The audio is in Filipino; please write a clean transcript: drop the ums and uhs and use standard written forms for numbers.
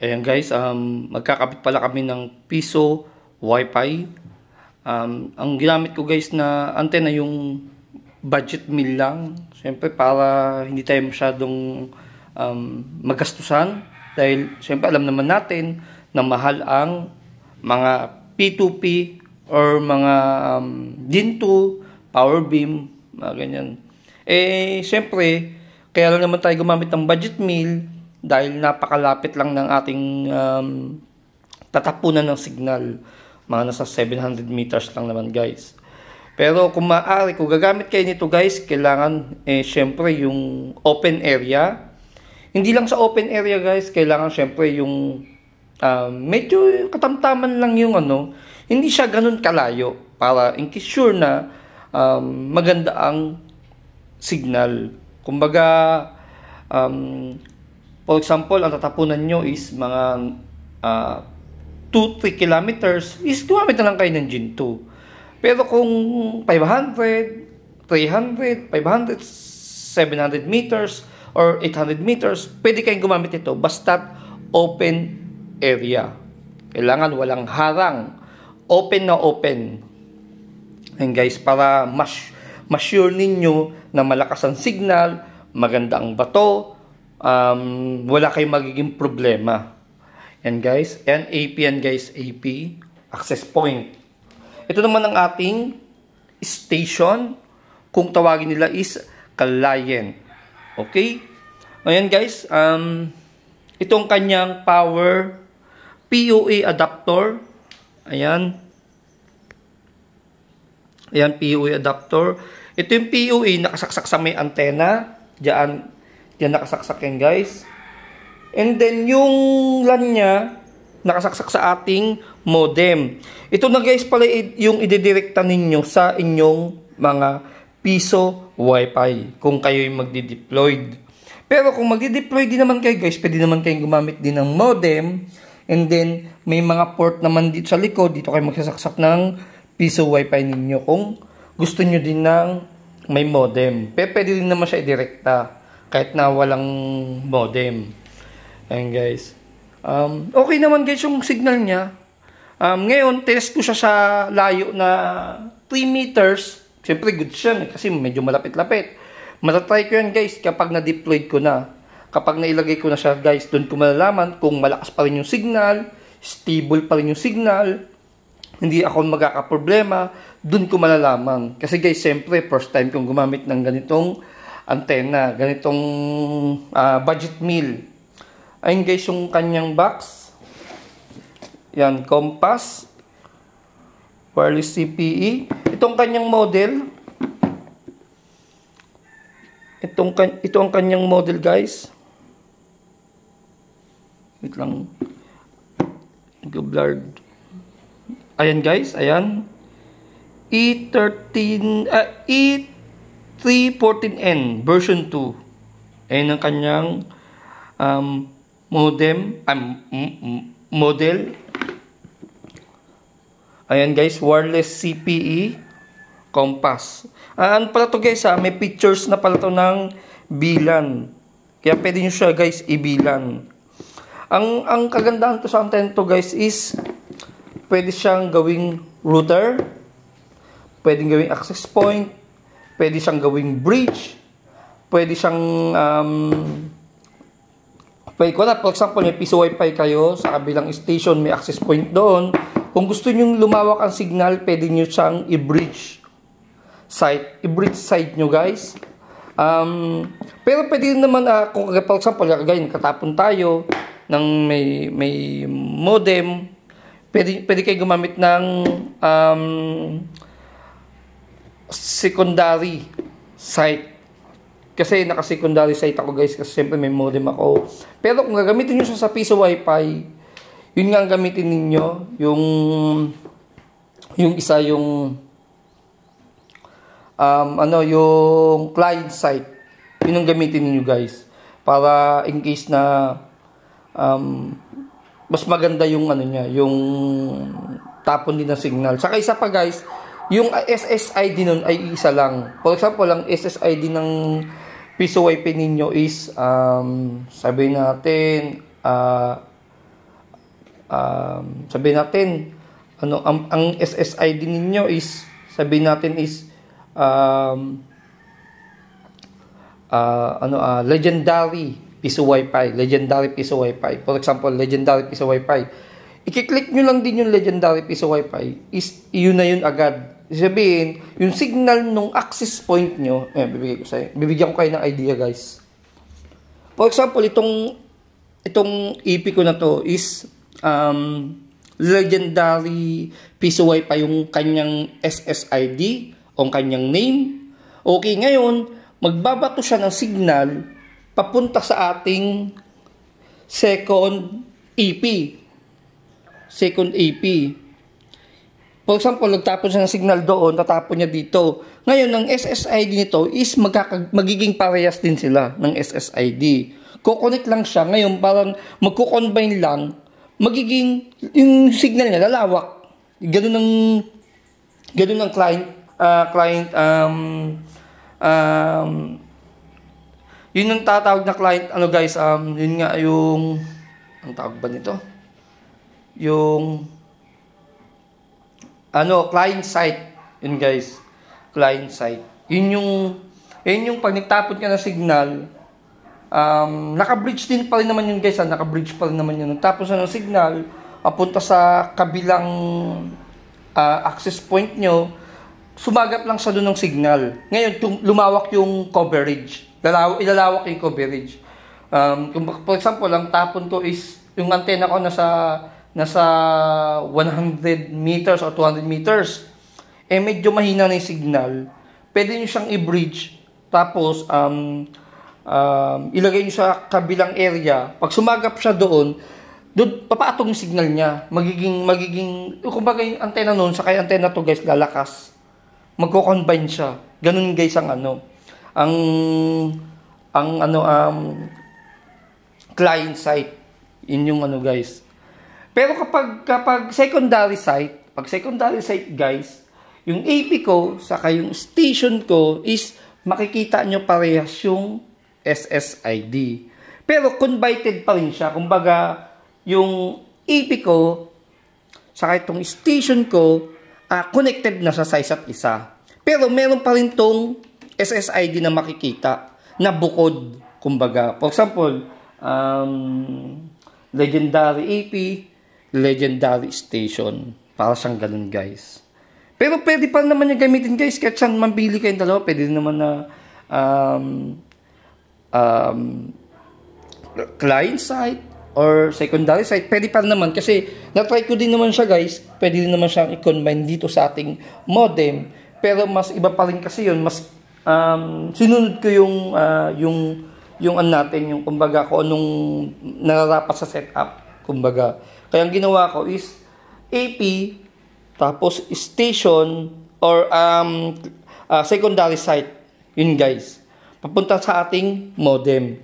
Ayan guys, magkakabit pala kami ng piso Wi-Fi. Ang ginamit ko guys na antena yung budget meal lang. Siyempre para hindi tayo masyadong magastusan. Dahil siyempre alam naman natin na mahal ang mga P2P or mga DIN2, power beam, mga ganyan. Siyempre, kaya lang naman tayo gumamit ng budget meal dahil napakalapit lang ng ating tatapunan ng signal. Mga nasa 700 meters lang naman guys. Pero kung maaari, kung gagamit kayo nito guys, kailangan syempre yung open area. Hindi lang sa open area guys, kailangan syempre yung medyo katamtaman lang yung hindi siya ganun kalayo para in case sure na maganda ang signal. Kumbaga, for example, ang tatapunan nyo is mga 2-3 kilometers, is gumamit na lang kayo ng Gen 2. Pero kung 500, 300, 500, 700 meters, or 800 meters, pwede kayong gumamit ito basta't open area. Kailangan walang harang. Open na open. And guys, para ma-sure ninyo na malakas ang signal, maganda ang bato, wala kayong magiging problema. And guys, AP yan guys, AP, access point. Ito naman ang ating station, kung tawagin nila is client. Okay? Ayan guys, itong kanyang power PoE adapter. Ayan. Ayan, PoE adapter. Ito yung PoE, nakasaksak sa may antena. Diyan nakasaksak yan guys. And then yung LAN niya, nakasaksak sa ating modem. Ito na guys pala yung idedirekta ninyo sa inyong mga piso Wi-Fi kung kayo'y magdi-deployed. Pero kung magdi-deploy din naman kayo guys, pwede naman kayong gumamit din ng modem. And then may mga port naman dito sa likod, dito kayo magsasaksak ng piso Wi-Fi ninyo kung gusto nyo din ng may modem. Pero pwede din naman siya i-direkta kahit na walang modem. Ayan guys. Okay naman guys yung signal niya. Ngayon, test ko siya sa layo na 3 meters. Siyempre good siya kasi medyo malapit-lapit. Matatry ko yan guys kapag na-deployed ko na. Kapag nailagay ko na siya guys, doon ko malalaman kung malakas pa rin yung signal, stable pa rin yung signal, hindi ako magkakaproblema, doon ko malalaman. Kasi guys, siyempre first time kong gumamit ng ganitong antena, ganitong budget meal. Ayun guys yung kanyang box. Yan, compass, wireless CPE. Itong kanyang model. Ito ang kanyang model guys. Wait lang. Blurred. Ayan guys, ayan. E314N version 2. Ayan ang kanyang modem, model. Ayan guys, wireless CPE, compass. Ano pala to guys may pictures na pala to ng bilan. Kaya pwede nyo siya guys ibilan. Ang kagandahan to sa antena to guys is pwede siyang gawing router, pwedeng gawing access point, pwede siyang gawing bridge, pwede siyang for example, may piso Wi-Fi kayo sa kabilang station, may access point doon. Kung gusto nyo lumawak ang signal, pwede nyo siyang i-bridge site nyo guys. Pero pwede din naman kung for example, kagaya katapon tayo ng may modem, pwede kayo gumamit ng secondary site. Kasi naka-secondary site ako guys kasi siyempre may modem ako. Pero kung gagamitin nyo siya sa piso Wi-Fi, yun nga ang gamitin ninyo, yung isa yung yung client site. Yun ang gamitin niyo guys para in case na mas maganda yung yung tapon din ng signal. Saka isa pa guys, yung SSID nun ay isa lang. For example, ang SSID ng piso Wi-Fi ninyo is sabihin natin sabihin natin, ang SSID ninyo is, sabihin natin is, legendary piece of Wi-Fi. Legendary piece of Wi-Fi. For example, legendary piece of Wi-Fi. I-click nyo lang din yung legendary piece of Wi-Fi, is yun na yun agad. Sabihin, yung signal nung access point nyo, bibigyan ko kayo ng idea, guys. For example, itong EP ko na to is legendary piece of Wi-Fi, yung kanyang SSID o kanyang name. Okay, ngayon, magbabato siya ng signal papunta sa ating second EP. Second EP. For example, nagtapon siya ng signal doon, tatapon niya dito. Ngayon, ang SSID nito is magiging parehas din sila ng SSID. Kukonect lang siya. Ngayon, parang magkukombine lang, magiging, yung signal niya, lalawak. Ganun ang yun ang tatawag na client, guys, yun nga yung, ang tawag ba nito? Yung client side. Yun, guys, client side. Yun yung pag nagtapon ka ng signal, naka-bridge din pa rin naman yun, guys. Naka-bridge pa rin naman yun. Nagtapon siya ng signal, papunta sa kabilang access point nyo, sumagap lang sa doon ng signal. Ngayon, lumawak yung coverage. Ilalawak yung coverage. For example, ang tapon ko is, yung antenna ko nasa 100 meters or 200 meters. Medyo mahina na yung signal. Pwede nyo siyang i-bridge. Tapos, ilagay nyo sa kabilang area. Pag sumagap siya doon papaatong yung signal niya. Magiging, kumbaga yung antenna noon, saka yung antenna to, guys, lalakas. Magko-combine siya. Ganun, guys, client side. Yun yung guys. Pero kapag secondary site, guys, yung AP ko, saka yung station ko is makikita nyo parehas yung SSID. Pero converted pa rin siya. Kumbaga, yung AP ko, saka itong station ko, connected na siya sa isa't isa. Pero meron pa rin tong SSID na makikita, na bukod. Kumbaga, for example, legendary AP, legendary station. Para siyang ganun, guys. Pero pwede pa naman yung gamitin, guys. Kahit saan mambili kayong dalawa, pwede naman na client site or secondary site. Pwede pa naman kasi na-try ko din naman siya, guys. Pwede din naman siyang i-combine dito sa ating modem. Pero mas iba pa rin kasi yun. Mas sinunod ko yung natin, yung kumbaga kung anong nararapat sa setup. Kumbaga. Kaya ang ginawa ko is AP, tapos station, or secondary site. Yun, guys. Papunta sa ating modem.